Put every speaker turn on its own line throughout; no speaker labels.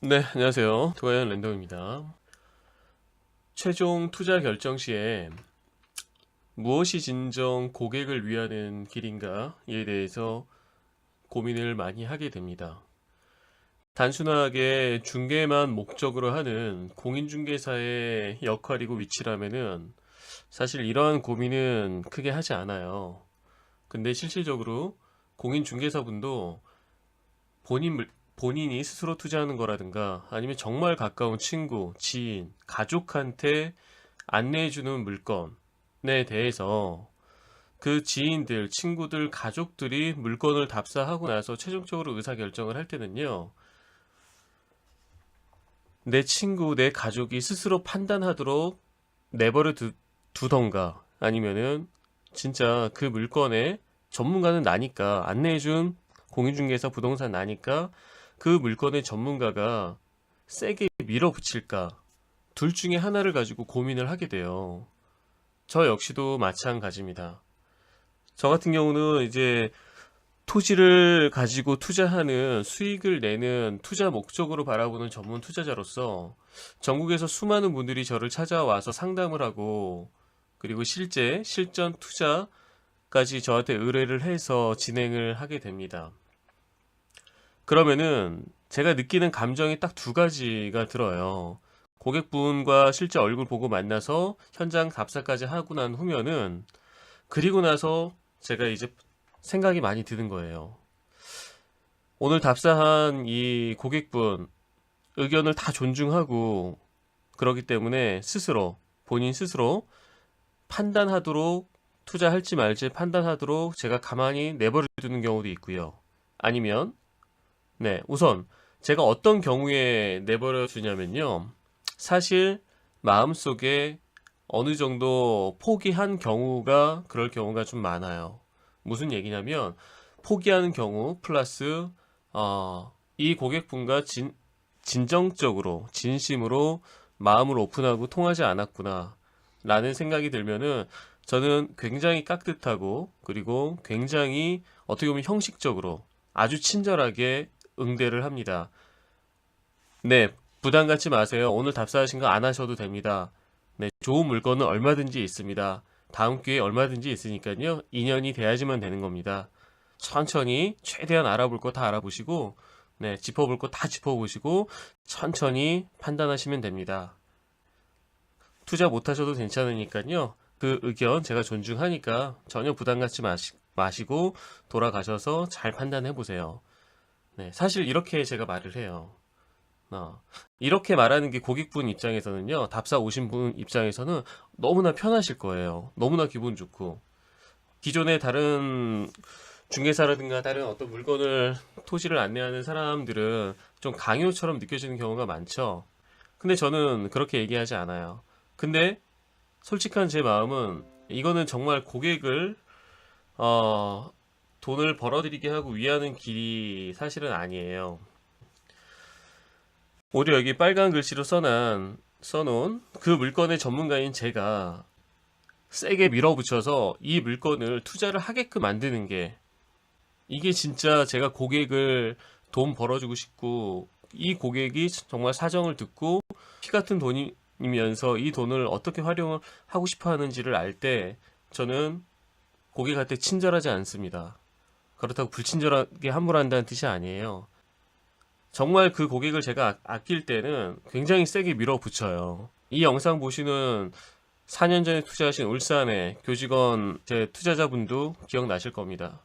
네, 안녕하세요. 도가연 랜덤입니다. 최종 투자 결정 시에 무엇이 진정 고객을 위하는 길인가에 대해서 고민을 많이 하게 됩니다. 단순하게 중개만 목적으로 하는 공인중개사의 역할이고 위치라면은 사실 이러한 고민은 크게 하지 않아요. 근데 실질적으로 공인중개사분도 본인이 스스로 투자하는 거라든가 아니면 정말 가까운 친구, 지인, 가족한테 안내해주는 물건에 대해서 그 지인들, 친구들, 가족들이 물건을 답사하고 나서 최종적으로 의사결정을 할 때는요, 내 친구, 내 가족이 스스로 판단하도록 내버려 두던가 아니면은 진짜 그 물건의 전문가는 나니까 안내해준 공인중개사 부동산 나니까 그 물건의 전문가가 세게 밀어붙일까 둘 중에 하나를 가지고 고민을 하게 돼요. 저 역시도 마찬가지입니다. 저 같은 경우는 이제 토지를 가지고 투자하는 수익을 내는 투자 목적으로 바라보는 전문 투자자로서 전국에서 수많은 분들이 저를 찾아와서 상담을 하고 그리고 실제 실전 투자까지 저한테 의뢰를 해서 진행을 하게 됩니다. 그러면은 제가 느끼는 감정이 딱 두 가지가 들어요. 고객분과 실제 얼굴 보고 만나서 현장 답사까지 하고 난 후면은 그리고 나서 제가 이제 생각이 많이 드는 거예요. 오늘 답사한 이 고객분 의견을 다 존중하고 그러기 때문에 스스로 본인 스스로 판단하도록 투자할지 말지 판단하도록 제가 가만히 내버려 두는 경우도 있고요. 아니면 우선 제가 어떤 경우에 내버려 두냐면요. 사실 마음속에 어느 정도 포기한 경우가 그럴 경우가 좀 많아요. 무슨 얘기냐면 포기하는 경우 플러스 이 고객분과 진정적으로 진심으로 마음을 오픈하고 통하지 않았구나 라는 생각이 들면은 저는 굉장히 깍듯하고 그리고 굉장히 어떻게 보면 형식적으로 아주 친절하게 응대를 합니다. 네, 부담 갖지 마세요. 오늘 답사하신 거 안 하셔도 됩니다. 네, 좋은 물건은 얼마든지 있습니다. 다음 기회에 얼마든지 있으니까요. 인연이 돼야지만 되는 겁니다. 천천히 최대한 알아볼 거 다 알아보시고 네, 짚어볼 거 다 짚어보시고 천천히 판단하시면 됩니다. 투자 못하셔도 괜찮으니까요. 그 의견 제가 존중하니까 전혀 부담 갖지 마시고 돌아가셔서 잘 판단해 보세요. 네, 사실 이렇게 제가 말을 해요. 이렇게 말하는 게 고객분 입장에서는요, 답사 오신 분 입장에서는 너무나 편하실 거예요. 너무나 기분 좋고. 기존의 다른 중개사라든가 다른 어떤 물건을, 토지를 안내하는 사람들은 좀 강요처럼 느껴지는 경우가 많죠. 근데 저는 그렇게 얘기하지 않아요. 근데 솔직한 제 마음은 이거는 정말 고객을, 어, 돈을 벌어들이게 하고 위하는 길이 사실은 아니에요. 오히려 여기 빨간 글씨로 써놓은 그 물건의 전문가인 제가 세게 밀어붙여서 이 물건을 투자를 하게끔 만드는 게 이게 진짜 제가 고객을 돈 벌어주고 싶고 이 고객이 정말 사정을 듣고 피 같은 돈이면서 이 돈을 어떻게 활용을 하고 싶어 하는지를 알 때 저는 고객한테 친절하지 않습니다. 그렇다고 불친절하게 함부로한다는 뜻이 아니에요. 정말 그 고객을 제가 아낄 때는 굉장히 세게 밀어붙여요. 이 영상 보시는 4년 전에 투자하신 울산의 교직원 제 투자자분도 기억나실 겁니다.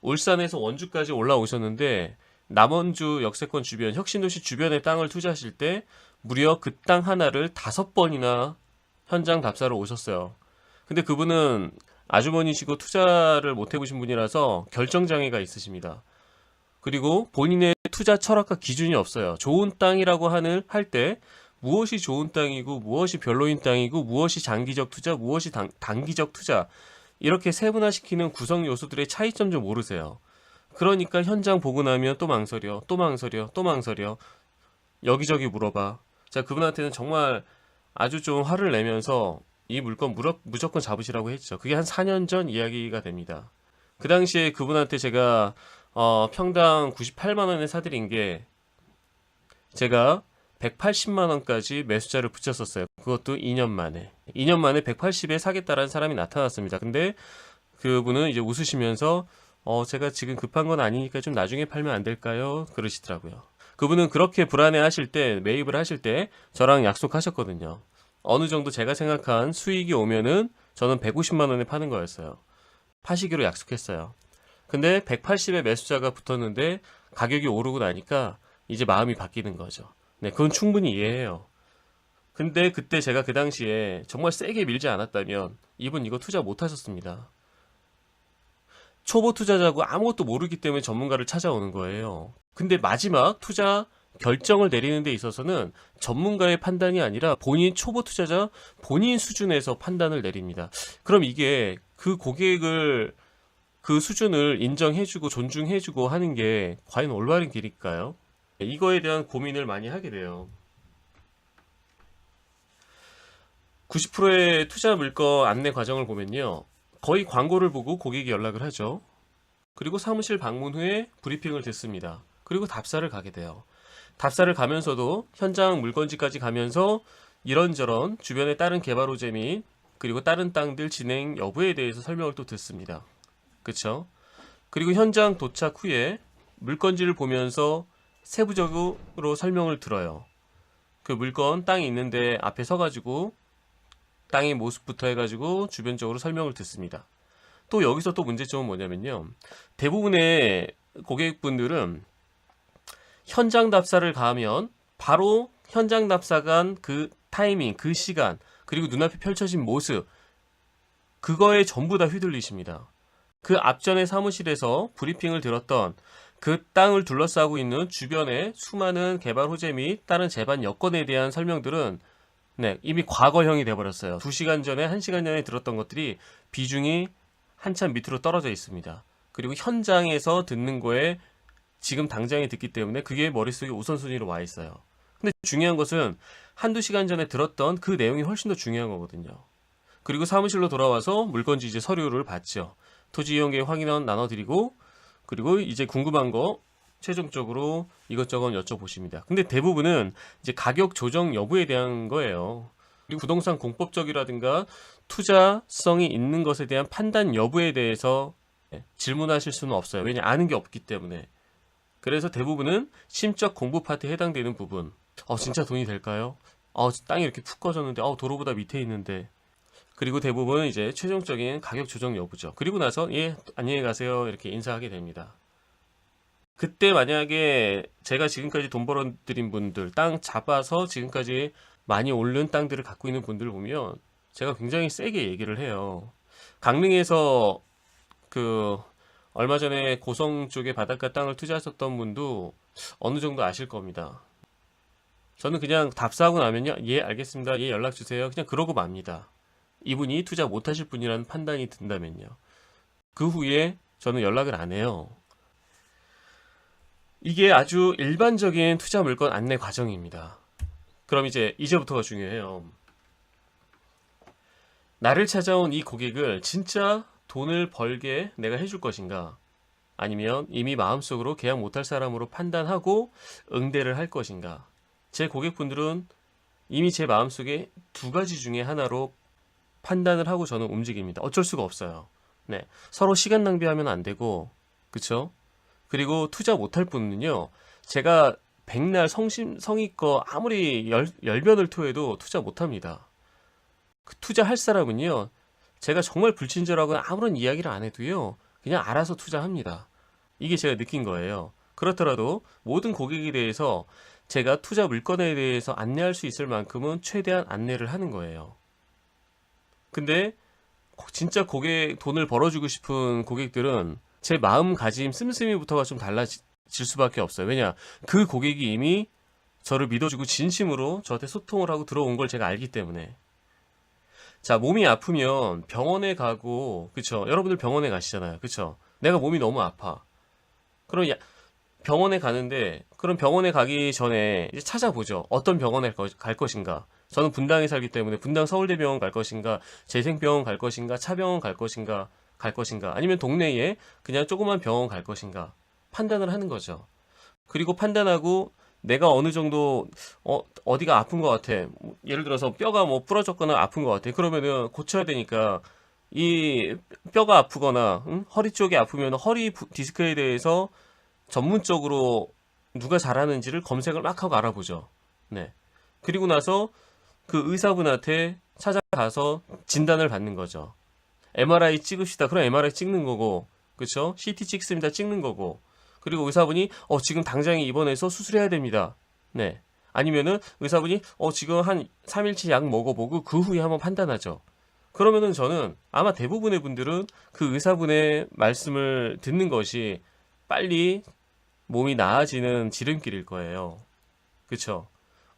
울산에서 원주까지 올라오셨는데 남원주 역세권 주변 혁신도시 주변의 땅을 투자하실 때 무려 그 땅 하나를 5번이나 현장 답사로 오셨어요. 근데 그분은 아주머니시고 투자를 못 해보신 분이라서 결정장애가 있으십니다. 그리고 본인의 투자 철학과 기준이 없어요. 좋은 땅이라고 할 때 무엇이 좋은 땅이고 무엇이 별로인 땅이고 무엇이 장기적 투자 무엇이 단기적 투자 이렇게 세분화시키는 구성 요소들의 차이점 좀 모르세요. 그러니까 현장 보고 나면 또 망설여 또 망설여 또 망설여 여기저기 물어봐. 자, 그분한테는 정말 아주 좀 화를 내면서 이 물건 무조건 잡으시라고 했죠. 그게 한 4년 전 이야기가 됩니다. 그 당시에 그분한테 제가 평당 98만 원에 사드린 게 제가 180만 원까지 매수자를 붙였었어요. 그것도 2년 만에. 2년 만에 180에 사겠다라는 사람이 나타났습니다. 근데 그분은 이제 웃으시면서 제가 지금 급한 건 아니니까 좀 나중에 팔면 안 될까요? 그러시더라고요. 그분은 그렇게 불안해 하실 때, 매입을 하실 때 저랑 약속하셨거든요. 어느 정도 제가 생각한 수익이 오면은 저는 150만 원에 파는 거였어요. 파시기로 약속했어요. 근데 180에 매수자가 붙었는데 가격이 오르고 나니까 이제 마음이 바뀌는 거죠. 네, 그건 충분히 이해해요. 근데 그때 제가 그 당시에 정말 세게 밀지 않았다면 이분 이거 투자 못 하셨습니다. 초보 투자자고 아무것도 모르기 때문에 전문가를 찾아오는 거예요. 근데 마지막 투자 결정을 내리는 데 있어서는 전문가의 판단이 아니라 본인 초보 투자자 본인 수준에서 판단을 내립니다. 그럼 이게 그 고객을 그 수준을 인정해주고 존중해주고 하는 게 과연 올바른 길일까요? 이거에 대한 고민을 많이 하게 돼요. 90%의 투자 물건 안내 과정을 보면요. 거의 광고를 보고 고객이 연락을 하죠. 그리고 사무실 방문 후에 브리핑을 듣습니다. 그리고 답사를 가게 돼요. 답사를 가면서도 현장 물건지까지 가면서 이런저런 주변의 다른 개발 호재 및 그리고 다른 땅들 진행 여부에 대해서 설명을 또 듣습니다. 그쵸? 그리고 현장 도착 후에 물건지를 보면서 세부적으로 설명을 들어요. 그 물건 땅이 있는데 앞에 서가지고 땅의 모습부터 해가지고 주변적으로 설명을 듣습니다. 또 여기서 또 문제점은 뭐냐면요. 대부분의 고객분들은 현장 답사를 가면 바로 현장 답사 간 그 타이밍, 그 시간, 그리고 눈앞에 펼쳐진 모습, 그거에 전부 다 휘둘리십니다. 그 앞전에 사무실에서 브리핑을 들었던 그 땅을 둘러싸고 있는 주변의 수많은 개발 호재 및 다른 제반 여건에 대한 설명들은 네, 이미 과거형이 돼버렸어요. 2시간 전에, 1시간 전에 들었던 것들이 비중이 한참 밑으로 떨어져 있습니다. 그리고 현장에서 듣는 거에 지금 당장에 듣기 때문에 그게 머릿속에 우선순위로 와 있어요. 근데 중요한 것은 한두 시간 전에 들었던 그 내용이 훨씬 더 중요한 거거든요. 그리고 사무실로 돌아와서 물건지 이제 서류를 받죠. 토지 이용 계획 확인원 나눠드리고 그리고 이제 궁금한 거 최종적으로 이것저것 여쭤보십니다. 근데 대부분은 이제 가격 조정 여부에 대한 거예요. 그리고 부동산 공법적이라든가 투자성이 있는 것에 대한 판단 여부에 대해서 질문하실 수는 없어요. 왜냐 아는 게 없기 때문에. 그래서 대부분은 심적 공부 파트에 해당되는 부분. 진짜 돈이 될까요? 땅이 이렇게 푹 꺼졌는데 도로보다 밑에 있는데. 그리고 대부분 이제 최종적인 가격 조정 여부죠. 그리고 나서 예 안녕히 가세요 이렇게 인사하게 됩니다. 그때 만약에 제가 지금까지 돈 벌어들인 분들, 땅 잡아서 지금까지 많이 오른 땅들을 갖고 있는 분들을 보면 제가 굉장히 세게 얘기를 해요. 강릉에서 그 얼마 전에 고성 쪽에 바닷가 땅을 투자하셨던 분도 어느 정도 아실 겁니다. 저는 그냥 답사하고 나면요. 예, 알겠습니다. 예, 연락 주세요. 그냥 그러고 맙니다. 이분이 투자 못 하실 분이라는 판단이 든다면요. 그 후에 저는 연락을 안 해요. 이게 아주 일반적인 투자 물건 안내 과정입니다. 그럼 이제부터가 중요해요. 나를 찾아온 이 고객을 진짜 돈을 벌게 내가 해줄 것인가? 아니면 이미 마음속으로 계약 못할 사람으로 판단하고 응대를 할 것인가? 제 고객분들은 이미 제 마음속에 두 가지 중에 하나로 판단을 하고 저는 움직입니다. 어쩔 수가 없어요. 네, 서로 시간 낭비하면 안 되고, 그쵸? 그리고 투자 못할 분은요, 제가 백날 성의껏 아무리 열변을 토해도 투자 못합니다. 그 투자할 사람은요, 제가 정말 불친절하거나 아무런 이야기를 안 해도요, 그냥 알아서 투자합니다. 이게 제가 느낀 거예요. 그렇더라도 모든 고객에 대해서 제가 투자 물건에 대해서 안내할 수 있을 만큼은 최대한 안내를 하는 거예요. 근데 진짜 돈을 벌어주고 싶은 고객들은 제 마음가짐 씀씀이부터가 좀 달라질 수밖에 없어요. 왜냐, 그 고객이 이미 저를 믿어주고 진심으로 저한테 소통을 하고 들어온 걸 제가 알기 때문에. 자, 몸이 아프면 병원에 가고, 그쵸? 여러분들 병원에 가시잖아요. 그쵸? 내가 몸이 너무 아파. 그럼 병원에 가는데, 그럼 병원에 가기 전에 이제 찾아보죠. 어떤 병원에 갈 것인가? 저는 분당에 살기 때문에 분당 서울대병원 갈 것인가, 재생병원 갈 것인가, 차병원 갈 것인가, 아니면 동네에 그냥 조그만 병원 갈 것인가 판단을 하는 거죠. 그리고 판단하고 내가 어느 정도 어디가 아픈 것 같아. 예를 들어서 뼈가 뭐 부러졌거나 아픈 것 같아. 그러면은 고쳐야 되니까 이 뼈가 아프거나 허리 쪽이 아프면 허리 디스크에 대해서 전문적으로 누가 잘하는지를 검색을 막 하고 알아보죠. 네. 그리고 나서 그 의사분한테 찾아가서 진단을 받는 거죠. MRI 찍읍시다. 그럼 MRI 찍는 거고, 그쵸? CT 찍습니다. 찍는 거고. 그리고 의사분이 지금 당장에 입원해서 수술해야 됩니다. 네. 아니면은 의사분이 지금 한 3일치 약 먹어보고 그 후에 한번 판단하죠. 그러면은 저는 아마 대부분의 분들은 그 의사분의 말씀을 듣는 것이 빨리 몸이 나아지는 지름길일 거예요. 그쵸?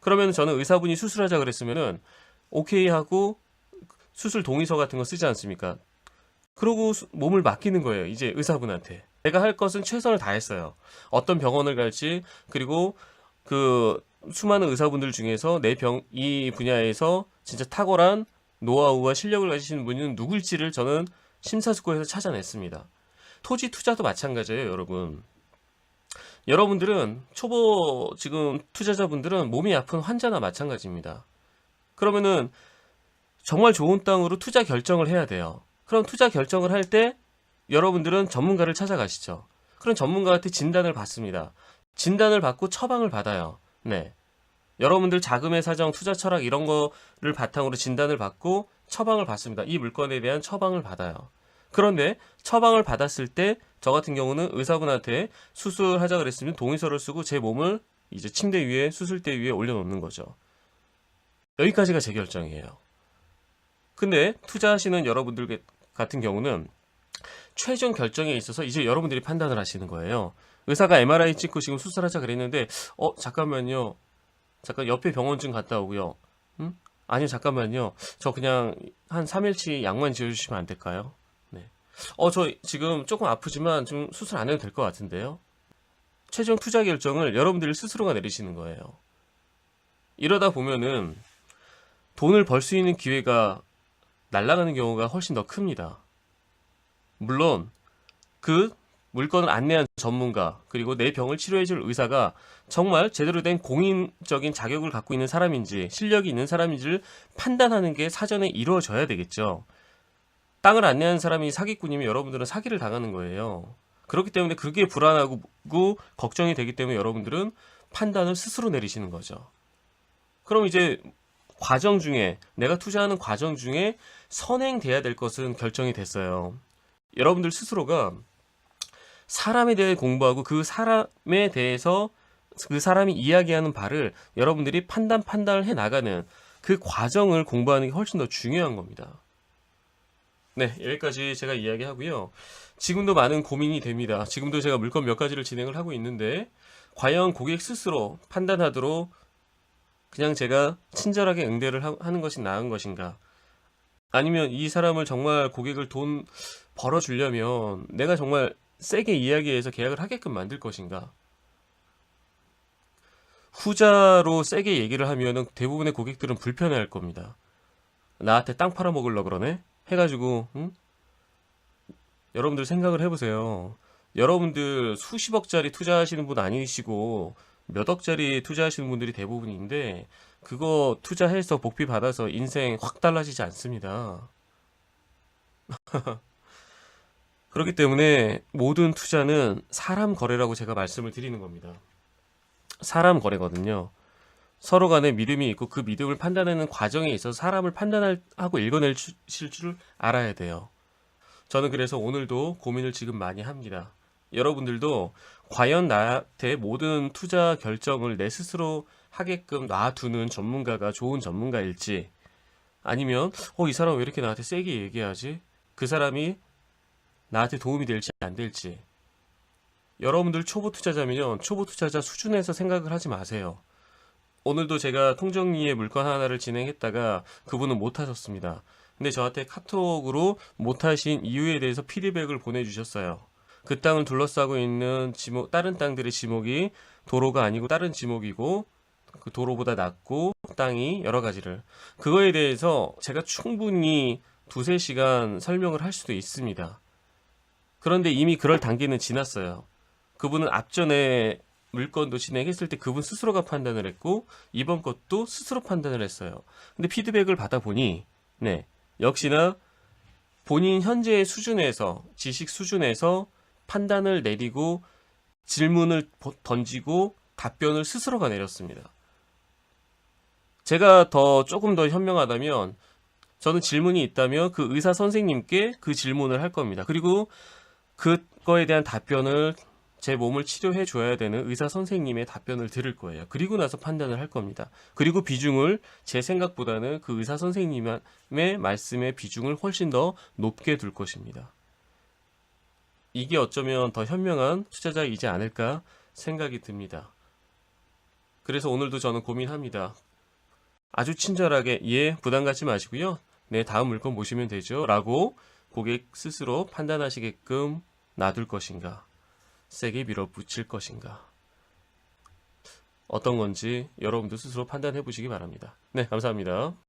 그러면 저는 의사분이 수술하자 그랬으면은 오케이 하고 수술 동의서 같은 거 쓰지 않습니까? 그러고 몸을 맡기는 거예요. 이제 의사분한테. 내가 할 것은 최선을 다했어요. 어떤 병원을 갈지, 그리고 그 수많은 의사분들 중에서 이 분야에서 진짜 탁월한 노하우와 실력을 가지신 분은 누굴지를 저는 심사숙고해서 찾아냈습니다. 토지 투자도 마찬가지예요, 여러분. 여러분들은 초보 지금 투자자분들은 몸이 아픈 환자나 마찬가지입니다. 그러면은 정말 좋은 땅으로 투자 결정을 해야 돼요. 그럼 투자 결정을 할 때 여러분들은 전문가를 찾아가시죠. 그럼 전문가한테 진단을 받습니다. 진단을 받고 처방을 받아요. 네. 여러분들 자금의 사정, 투자 철학 이런 거를 바탕으로 진단을 받고 처방을 받습니다. 이 물건에 대한 처방을 받아요. 그런데 처방을 받았을 때 저 같은 경우는 의사분한테 수술하자 그랬으면 동의서를 쓰고 제 몸을 이제 침대 위에 수술대 위에 올려놓는 거죠. 여기까지가 제 결정이에요. 근데 투자하시는 여러분들 같은 경우는 최종 결정에 있어서 이제 여러분들이 판단을 하시는 거예요. 의사가 MRI 찍고 지금 수술하자 그랬는데 잠깐만요. 잠깐 옆에 병원 좀 갔다 오고요. 아니요, 잠깐만요. 저 그냥 한 3일치 약만 지어주시면 안 될까요? 네. 저 지금 조금 아프지만 좀 수술 안 해도 될 것 같은데요. 최종 투자 결정을 여러분들이 스스로가 내리시는 거예요. 이러다 보면은 돈을 벌 수 있는 기회가 날아가는 경우가 훨씬 더 큽니다. 물론 그 물건을 안내한 전문가, 그리고 내 병을 치료해줄 의사가 정말 제대로 된 공인적인 자격을 갖고 있는 사람인지 실력이 있는 사람인지를 판단하는 게 사전에 이루어져야 되겠죠. 땅을 안내한 사람이 사기꾼이면 여러분들은 사기를 당하는 거예요. 그렇기 때문에 그게 불안하고 걱정이 되기 때문에 여러분들은 판단을 스스로 내리시는 거죠. 그럼 이제 과정 중에 내가 투자하는 과정 중에 선행돼야 될 것은 결정이 됐어요. 여러분들 스스로가 사람에 대해 공부하고 그 사람에 대해서 그 사람이 이야기하는 바를 여러분들이 판단을 해 나가는 그 과정을 공부하는 게 훨씬 더 중요한 겁니다. 네, 여기까지 제가 이야기하고요. 지금도 많은 고민이 됩니다. 지금도 제가 물건 몇 가지를 진행을 하고 있는데 과연 고객 스스로 판단하도록 그냥 제가 친절하게 응대를 하는 것이 나은 것인가? 아니면 이 사람을 정말 고객을 돈 벌어주려면 내가 정말 세게 이야기해서 계약을 하게끔 만들 것인가? 후자로 세게 얘기를 하면은 대부분의 고객들은 불편해할 겁니다. 나한테 땅 팔아먹으려고 그러네? 해가지고 여러분들 생각을 해보세요. 여러분들 수십억짜리 투자하시는 분 아니시고 몇 억짜리 투자하시는 분들이 대부분인데 그거 투자해서 복비 받아서 인생 확 달라지지 않습니다. 그렇기 때문에 모든 투자는 사람 거래라고 제가 말씀을 드리는 겁니다. 사람 거래거든요. 서로 간에 믿음이 있고 그 믿음을 판단하는 과정에 있어서 사람을 판단하고 읽어내실 줄 알아야 돼요. 저는 그래서 오늘도 고민을 지금 많이 합니다. 여러분들도 과연 나한테 모든 투자 결정을 내 스스로 하게끔 놔두는 전문가가 좋은 전문가일지, 아니면 이 사람 왜 이렇게 나한테 세게 얘기하지? 그 사람이 나한테 도움이 될지 안 될지. 여러분들 초보 투자자면 초보 투자자 수준에서 생각을 하지 마세요. 오늘도 제가 통정리의 물건 하나를 진행했다가 그분은 못 하셨습니다. 근데 저한테 카톡으로 못하신 이유에 대해서 피드백을 보내주셨어요. 그 땅을 둘러싸고 있는 다른 땅들의 지목이 도로가 아니고 다른 지목이고 그 도로보다 낮고 땅이 여러 가지를, 그거에 대해서 제가 충분히 2-3시간 설명을 할 수도 있습니다. 그런데 이미 그럴 단계는 지났어요. 그분은 앞전에 물건도 진행했을 때 그분 스스로가 판단을 했고 이번 것도 스스로 판단을 했어요. 근데 피드백을 받아보니 네, 역시나 본인 현재의 수준에서 지식 수준에서 판단을 내리고 질문을 던지고 답변을 스스로가 내렸습니다. 제가 조금 더 현명하다면 저는 질문이 있다면 그 의사 선생님께 그 질문을 할 겁니다. 그리고 그거에 대한 답변을 제 몸을 치료해 줘야 되는 의사 선생님의 답변을 들을 거예요. 그리고 나서 판단을 할 겁니다. 그리고 비중을 제 생각보다는 그 의사 선생님의 말씀의 비중을 훨씬 더 높게 둘 것입니다. 이게 어쩌면 더 현명한 투자자이지 않을까 생각이 듭니다. 그래서 오늘도 저는 고민합니다. 아주 친절하게 예, 부담 갖지 마시고요. 네, 다음 물건 보시면 되죠. 라고 고객 스스로 판단하시게끔 놔둘 것인가, 세게 밀어붙일 것인가, 어떤 건지 여러분도 스스로 판단해 보시기 바랍니다. 네, 감사합니다.